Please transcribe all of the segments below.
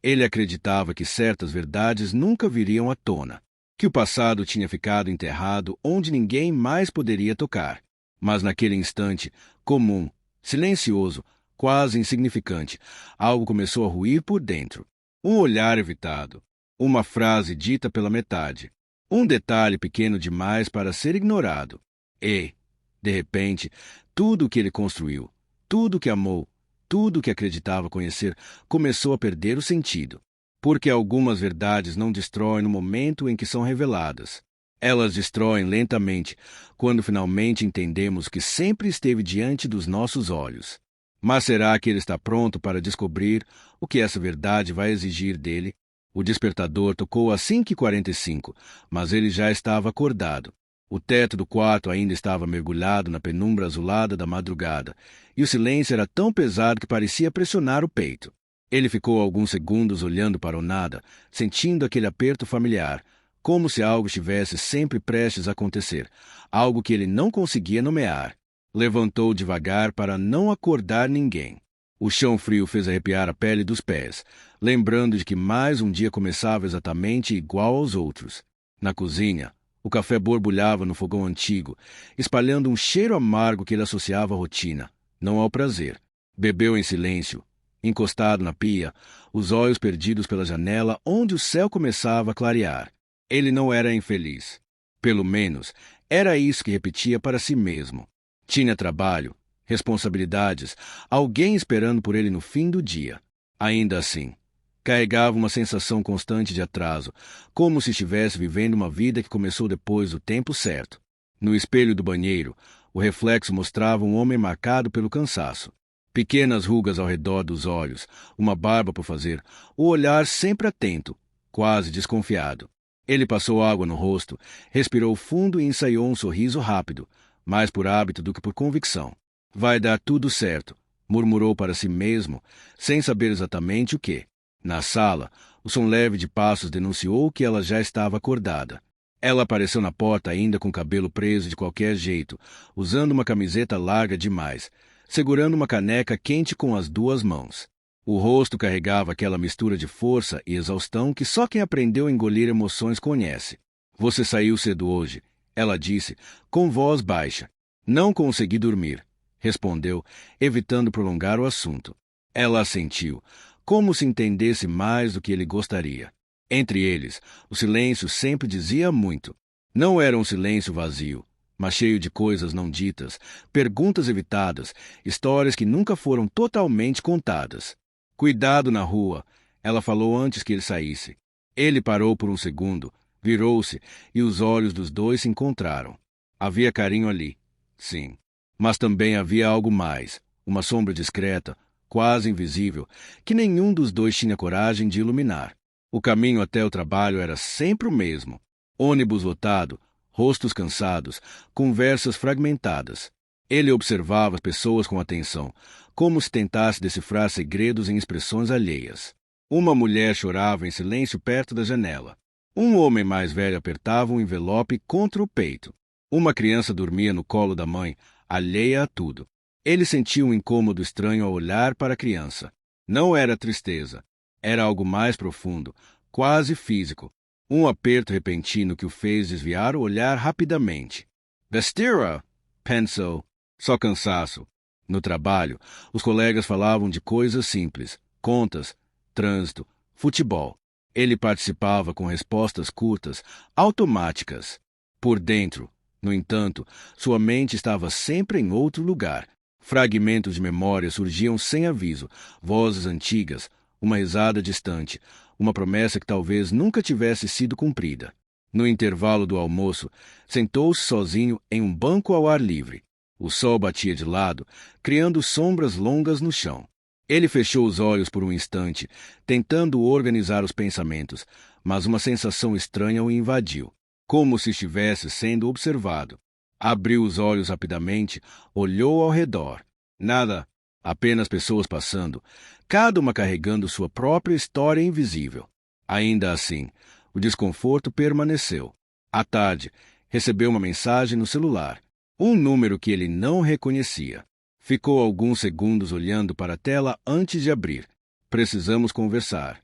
Ele acreditava que certas verdades nunca viriam à tona, que o passado tinha ficado enterrado onde ninguém mais poderia tocar. Mas naquele instante, comum, silencioso, quase insignificante, algo começou a ruir por dentro. Um olhar evitado, uma frase dita pela metade, um detalhe pequeno demais para ser ignorado. E, de repente, tudo o que ele construiu, tudo o que amou, tudo o que acreditava conhecer, começou a perder o sentido. Porque algumas verdades não destroem no momento em que são reveladas. Elas destroem lentamente, quando finalmente entendemos que sempre esteve diante dos nossos olhos. Mas será que ele está pronto para descobrir o que essa verdade vai exigir dele? O despertador tocou às 5h45, mas ele já estava acordado. O teto do quarto ainda estava mergulhado na penumbra azulada da madrugada, e o silêncio era tão pesado que parecia pressionar o peito. Ele ficou alguns segundos olhando para o nada, sentindo aquele aperto familiar, como se algo estivesse sempre prestes a acontecer, algo que ele não conseguia nomear. Levantou devagar para não acordar ninguém. O chão frio fez arrepiar a pele dos pés, lembrando de que mais um dia começava exatamente igual aos outros. Na cozinha, o café borbulhava no fogão antigo, espalhando um cheiro amargo que ele associava à rotina, não ao prazer. Bebeu em silêncio, encostado na pia, os olhos perdidos pela janela onde o céu começava a clarear. Ele não era infeliz. Pelo menos, era isso que repetia para si mesmo. Tinha trabalho, responsabilidades, alguém esperando por ele no fim do dia. Ainda assim, carregava uma sensação constante de atraso, como se estivesse vivendo uma vida que começou depois do tempo certo. No espelho do banheiro, o reflexo mostrava um homem marcado pelo cansaço. Pequenas rugas ao redor dos olhos, uma barba por fazer, o olhar sempre atento, quase desconfiado. Ele passou água no rosto, respirou fundo e ensaiou um sorriso rápido, mais por hábito do que por convicção. Vai dar tudo certo, murmurou para si mesmo, sem saber exatamente o que. Na sala, o som leve de passos denunciou que ela já estava acordada. Ela apareceu na porta ainda com o cabelo preso de qualquer jeito, usando uma camiseta larga demais, segurando uma caneca quente com as duas mãos. O rosto carregava aquela mistura de força e exaustão que só quem aprendeu a engolir emoções conhece. Você saiu cedo hoje, ela disse, com voz baixa. Não consegui dormir, respondeu, evitando prolongar o assunto. Ela assentiu, como se entendesse mais do que ele gostaria. Entre eles, o silêncio sempre dizia muito. Não era um silêncio vazio, mas cheio de coisas não ditas, perguntas evitadas, histórias que nunca foram totalmente contadas. Cuidado na rua, ela falou antes que ele saísse. Ele parou por um segundo, virou-se e os olhos dos dois se encontraram. Havia carinho ali, sim. Mas também havia algo mais, uma sombra discreta, quase invisível, que nenhum dos dois tinha coragem de iluminar. O caminho até o trabalho era sempre o mesmo. Ônibus lotado, rostos cansados, conversas fragmentadas. Ele observava as pessoas com atenção, como se tentasse decifrar segredos em expressões alheias. Uma mulher chorava em silêncio perto da janela. Um homem mais velho apertava um envelope contra o peito. Uma criança dormia no colo da mãe, alheia a tudo. Ele sentiu um incômodo estranho ao olhar para a criança. Não era tristeza. Era algo mais profundo, quase físico. Um aperto repentino que o fez desviar o olhar rapidamente. Vestira! Pensou. Só cansaço. No trabalho, os colegas falavam de coisas simples, contas, trânsito, futebol. Ele participava com respostas curtas, automáticas. Por dentro, no entanto, sua mente estava sempre em outro lugar. Fragmentos de memória surgiam sem aviso, vozes antigas, uma risada distante, uma promessa que talvez nunca tivesse sido cumprida. No intervalo do almoço, sentou-se sozinho em um banco ao ar livre. O sol batia de lado, criando sombras longas no chão. Ele fechou os olhos por um instante, tentando organizar os pensamentos, mas uma sensação estranha o invadiu, como se estivesse sendo observado. Abriu os olhos rapidamente, olhou ao redor. Nada, apenas pessoas passando, cada uma carregando sua própria história invisível. Ainda assim, o desconforto permaneceu. À tarde, recebeu uma mensagem no celular, um número que ele não reconhecia. Ficou alguns segundos olhando para a tela antes de abrir. Precisamos conversar.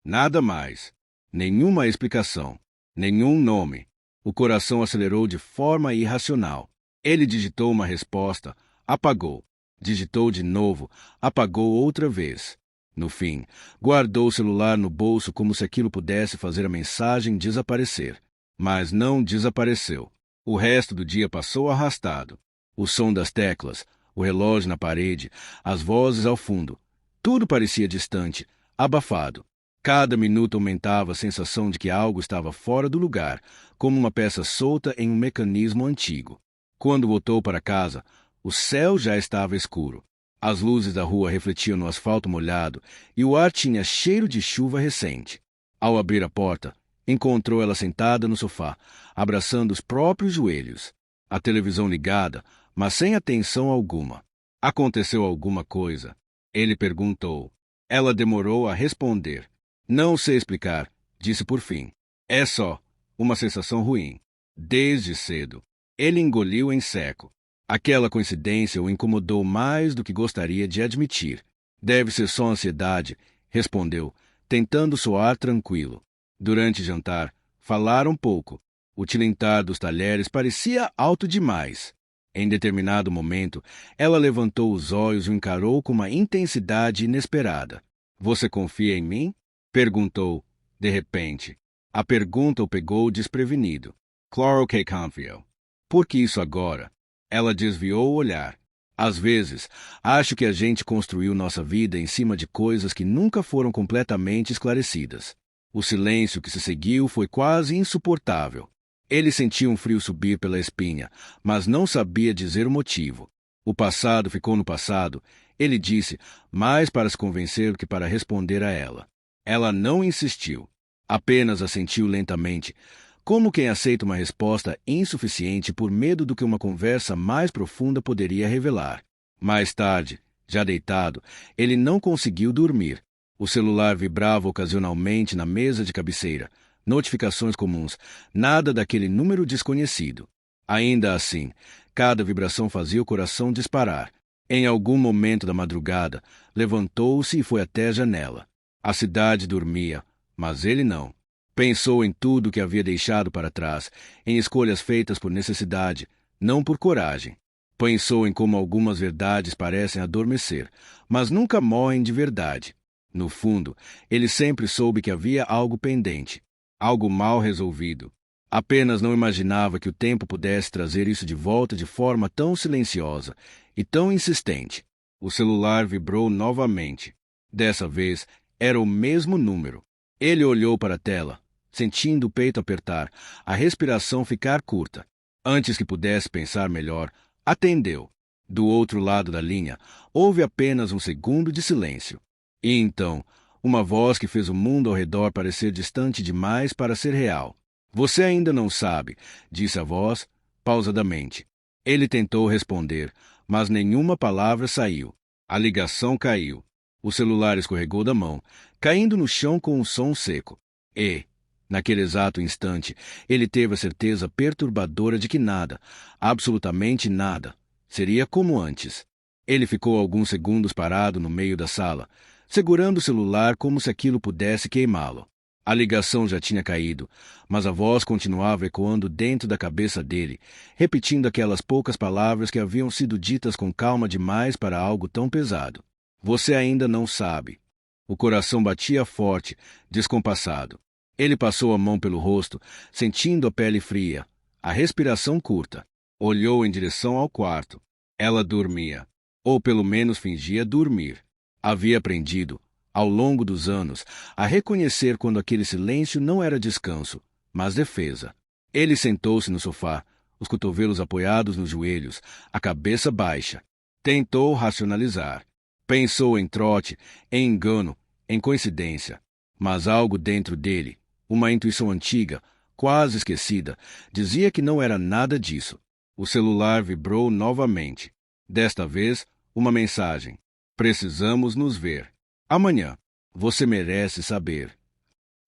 Nada mais. Nenhuma explicação. Nenhum nome. O coração acelerou de forma irracional. Ele digitou uma resposta, apagou. Digitou de novo, apagou outra vez. No fim, guardou o celular no bolso como se aquilo pudesse fazer a mensagem desaparecer. Mas não desapareceu. O resto do dia passou arrastado. O som das teclas, o relógio na parede, as vozes ao fundo. Tudo parecia distante, abafado. Cada minuto aumentava a sensação de que algo estava fora do lugar, como uma peça solta em um mecanismo antigo. Quando voltou para casa, o céu já estava escuro. As luzes da rua refletiam no asfalto molhado e o ar tinha cheiro de chuva recente. Ao abrir a porta, encontrou ela sentada no sofá, abraçando os próprios joelhos. A televisão ligada, mas sem atenção alguma. Aconteceu alguma coisa? Ele perguntou. Ela demorou a responder. Não sei explicar, disse por fim. É só uma sensação ruim. Desde cedo. Ele engoliu em seco. Aquela coincidência o incomodou mais do que gostaria de admitir. Deve ser só ansiedade, respondeu, tentando soar tranquilo. Durante o jantar, falaram pouco. O tilintar dos talheres parecia alto demais. Em determinado momento, ela levantou os olhos e o encarou com uma intensidade inesperada. Você confia em mim? Perguntou, de repente. A pergunta o pegou desprevenido. Claro que confio. Por que isso agora? Ela desviou o olhar. Às vezes, acho que a gente construiu nossa vida em cima de coisas que nunca foram completamente esclarecidas. O silêncio que se seguiu foi quase insuportável. Ele sentia um frio subir pela espinha, mas não sabia dizer o motivo. O passado ficou no passado, ele disse, mais para se convencer do que para responder a ela. Ela não insistiu. Apenas assentiu lentamente, como quem aceita uma resposta insuficiente por medo do que uma conversa mais profunda poderia revelar. Mais tarde, já deitado, ele não conseguiu dormir. O celular vibrava ocasionalmente na mesa de cabeceira. Notificações comuns, nada daquele número desconhecido. Ainda assim, cada vibração fazia o coração disparar. Em algum momento da madrugada, levantou-se e foi até a janela. A cidade dormia, mas ele não. Pensou em tudo que havia deixado para trás, em escolhas feitas por necessidade, não por coragem. Pensou em como algumas verdades parecem adormecer, mas nunca morrem de verdade. No fundo, ele sempre soube que havia algo pendente, algo mal resolvido. Apenas não imaginava que o tempo pudesse trazer isso de volta de forma tão silenciosa e tão insistente. O celular vibrou novamente. Dessa vez, era o mesmo número. Ele olhou para a tela, sentindo o peito apertar, a respiração ficar curta. Antes que pudesse pensar melhor, atendeu. Do outro lado da linha, houve apenas um segundo de silêncio. E então, uma voz que fez o mundo ao redor parecer distante demais para ser real. Você ainda não sabe, disse a voz, pausadamente. Ele tentou responder, mas nenhuma palavra saiu. A ligação caiu. O celular escorregou da mão, caindo no chão com um som seco. E, naquele exato instante, ele teve a certeza perturbadora de que nada, absolutamente nada, seria como antes. Ele ficou alguns segundos parado no meio da sala, segurando o celular como se aquilo pudesse queimá-lo. A ligação já tinha caído, mas a voz continuava ecoando dentro da cabeça dele, repetindo aquelas poucas palavras que haviam sido ditas com calma demais para algo tão pesado. Você ainda não sabe. O coração batia forte, descompassado. Ele passou a mão pelo rosto, sentindo a pele fria, a respiração curta. Olhou em direção ao quarto. Ela dormia, ou pelo menos fingia dormir. Havia aprendido, ao longo dos anos, a reconhecer quando aquele silêncio não era descanso, mas defesa. Ele sentou-se no sofá, os cotovelos apoiados nos joelhos, a cabeça baixa. Tentou racionalizar. Pensou em trote, em engano, em coincidência. Mas algo dentro dele, uma intuição antiga, quase esquecida, dizia que não era nada disso. O celular vibrou novamente. Desta vez, uma mensagem. Precisamos nos ver. Amanhã. Você merece saber.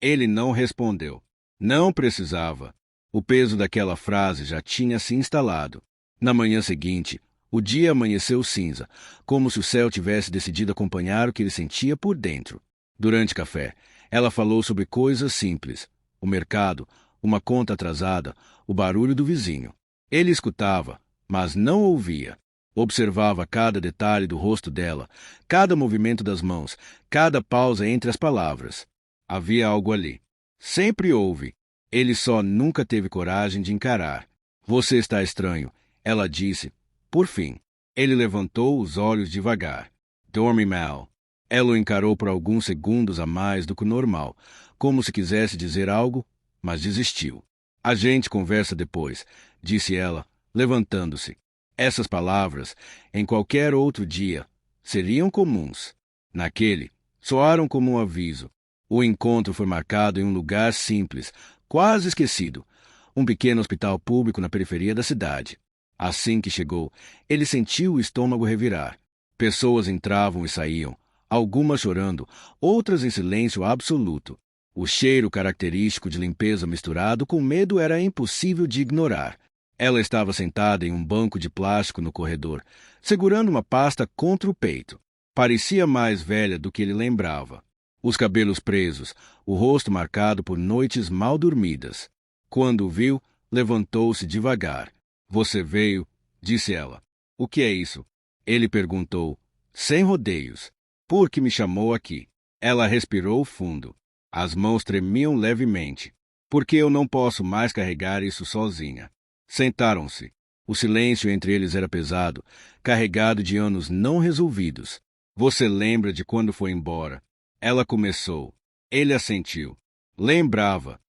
Ele não respondeu. Não precisava. O peso daquela frase já tinha se instalado. Na manhã seguinte, o dia amanheceu cinza, como se o céu tivesse decidido acompanhar o que ele sentia por dentro. Durante o café, Ela falou sobre coisas simples: o mercado, uma conta atrasada, o barulho do vizinho. Ele escutava, mas não ouvia. Observava cada detalhe do rosto dela, cada movimento das mãos, cada pausa entre as palavras. Havia algo ali. Sempre houve. Ele só nunca teve coragem de encarar. Você está estranho, ela disse. Por fim, ele levantou os olhos devagar. Dorme mal. Ela o encarou por alguns segundos a mais do que o normal, como se quisesse dizer algo, mas desistiu. A gente conversa depois, disse ela, levantando-se. Essas palavras, em qualquer outro dia, seriam comuns. Naquele, soaram como um aviso. O encontro foi marcado em um lugar simples, quase esquecido, um pequeno hospital público na periferia da cidade. Assim que chegou, ele sentiu o estômago revirar. Pessoas entravam e saíam, algumas chorando, outras em silêncio absoluto. O cheiro característico de limpeza misturado com medo era impossível de ignorar. Ela estava sentada em um banco de plástico no corredor, segurando uma pasta contra o peito. Parecia mais velha do que ele lembrava. Os cabelos presos, o rosto marcado por noites mal dormidas. Quando o viu, levantou-se devagar. Você veio, disse ela. O que é isso? Ele perguntou, sem rodeios. Por que me chamou aqui? Ela respirou fundo. As mãos tremiam levemente. Porque eu não posso mais carregar isso sozinha. Sentaram-se. O silêncio entre eles era pesado, carregado de anos não resolvidos. Você lembra de quando foi embora? Ela começou. Ele assentiu. Lembrava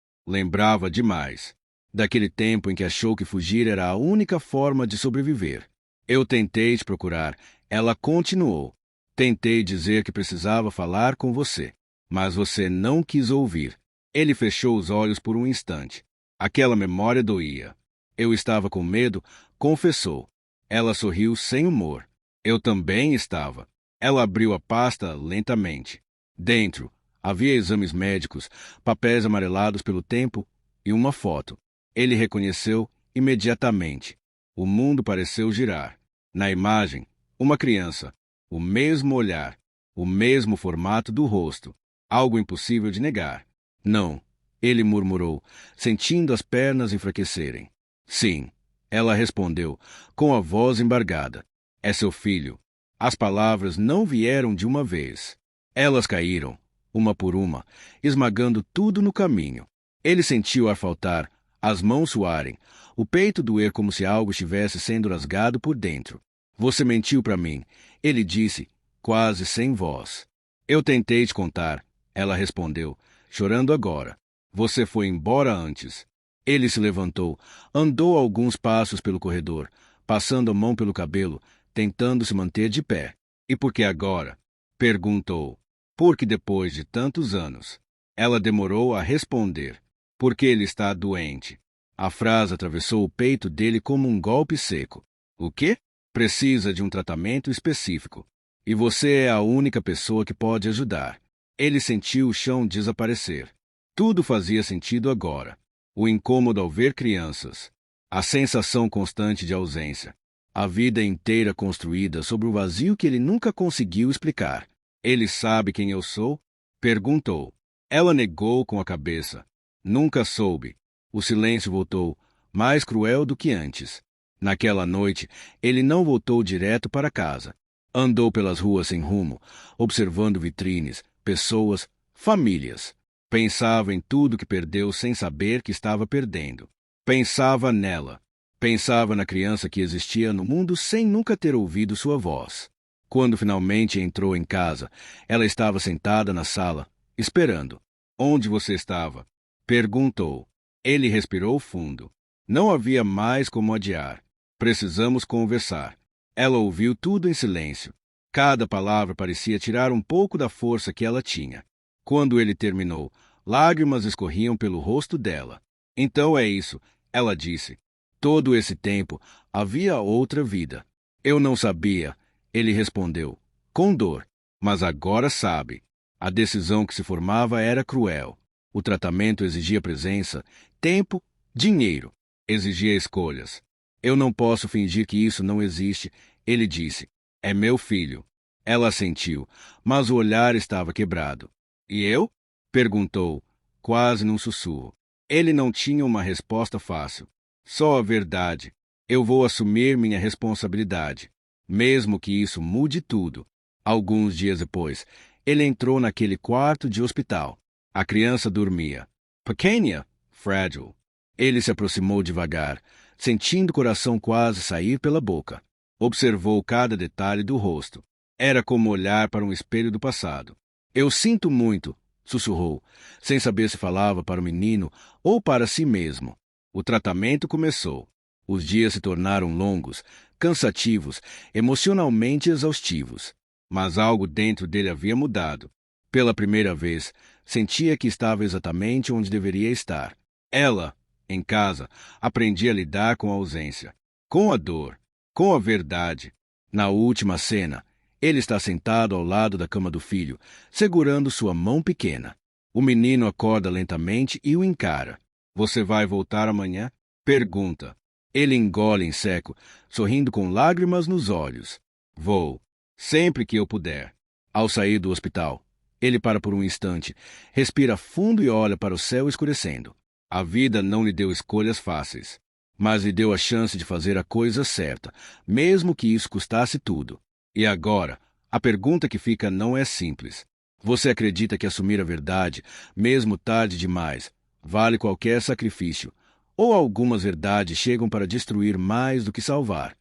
demais. Daquele tempo em que achou que fugir era a única forma de sobreviver. Eu tentei te procurar. Ela continuou. Tentei dizer que precisava falar com você, mas você não quis ouvir. Ele fechou os olhos por um instante. Aquela memória doía. Eu estava com medo, confessou. Ela sorriu sem humor. Eu também estava. Ela abriu a pasta lentamente. Dentro, havia exames médicos, papéis amarelados pelo tempo e uma foto. Ele reconheceu imediatamente. O mundo pareceu girar. Na imagem, uma criança. O mesmo olhar. O mesmo formato do rosto. Algo impossível de negar. Não, ele murmurou, sentindo as pernas enfraquecerem. Sim, ela respondeu, com a voz embargada. É seu filho. As palavras não vieram de uma vez. Elas caíram, uma por uma, esmagando tudo no caminho. Ele sentiu o ar faltar, as mãos suarem, o peito doer como se algo estivesse sendo rasgado por dentro. Você mentiu para mim, ele disse, quase sem voz. Eu tentei te contar, ela respondeu, chorando agora. Você foi embora antes. Ele se levantou, andou alguns passos pelo corredor, passando a mão pelo cabelo, tentando se manter de pé. E por que agora? Perguntou. Porque depois de tantos anos. Ela demorou a responder. Porque ele está doente. A frase atravessou o peito dele como um golpe seco. O quê? Precisa de um tratamento específico. E você é a única pessoa que pode ajudar. Ele sentiu o chão desaparecer. Tudo fazia sentido agora. O incômodo ao ver crianças. A sensação constante de ausência. A vida inteira construída sobre o vazio que ele nunca conseguiu explicar. Ele sabe quem eu sou? Perguntou. Ela negou com a cabeça. Nunca soube. O silêncio voltou, mais cruel do que antes. Naquela noite, ele não voltou direto para casa. Andou pelas ruas sem rumo, observando vitrines, pessoas, famílias. Pensava em tudo que perdeu sem saber que estava perdendo. Pensava nela. Pensava na criança que existia no mundo sem nunca ter ouvido sua voz. Quando finalmente entrou em casa, ela estava sentada na sala, esperando. Onde você estava? Perguntou. Ele respirou fundo. Não havia mais como adiar. Precisamos conversar. Ela ouviu tudo em silêncio. Cada palavra parecia tirar um pouco da força que ela tinha. Quando ele terminou, lágrimas escorriam pelo rosto dela. Então é isso, ela disse. Todo esse tempo havia outra vida. Eu não sabia, ele respondeu, com dor. Mas agora sabe. A decisão que se formava era cruel. O tratamento exigia presença, tempo, dinheiro. Exigia escolhas. Eu não posso fingir que isso não existe, ele disse. É meu filho. Ela assentiu, mas o olhar estava quebrado. E eu? Perguntou, quase num sussurro. Ele não tinha uma resposta fácil. Só a verdade. Eu vou assumir minha responsabilidade, mesmo que isso mude tudo. Alguns dias depois, ele entrou naquele quarto de hospital. A criança dormia. Pequena, frágil. Ele se aproximou devagar, sentindo o coração quase sair pela boca. Observou cada detalhe do rosto. Era como olhar para um espelho do passado. Eu sinto muito, sussurrou, sem saber se falava para o menino ou para si mesmo. O tratamento começou. Os dias se tornaram longos, cansativos, emocionalmente exaustivos. Mas algo dentro dele havia mudado. Pela primeira vez, sentia que estava exatamente onde deveria estar. Ela, em casa, aprendia a lidar com a ausência, com a dor, com a verdade. Na última cena, ele está sentado ao lado da cama do filho, segurando sua mão pequena. O menino acorda lentamente e o encara. Você vai voltar amanhã? Pergunta. Ele engole em seco, sorrindo com lágrimas nos olhos. Vou, sempre que eu puder. Ao sair do hospital, ele para por um instante, respira fundo e olha para o céu escurecendo. A vida não lhe deu escolhas fáceis, mas lhe deu a chance de fazer a coisa certa, mesmo que isso custasse tudo. E agora, a pergunta que fica não é simples. Você acredita que assumir a verdade, mesmo tarde demais, vale qualquer sacrifício? Ou algumas verdades chegam para destruir mais do que salvar?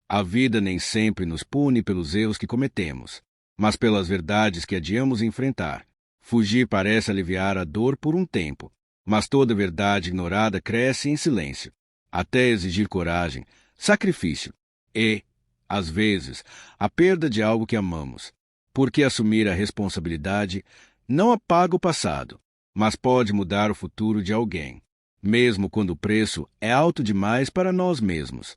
A vida nem sempre nos pune pelos erros que cometemos, mas pelas verdades que adiamos enfrentar. Fugir parece aliviar a dor por um tempo, mas toda verdade ignorada cresce em silêncio, até exigir coragem, sacrifício e, às vezes, a perda de algo que amamos. Porque assumir a responsabilidade não apaga o passado, mas pode mudar o futuro de alguém, mesmo quando o preço é alto demais para nós mesmos.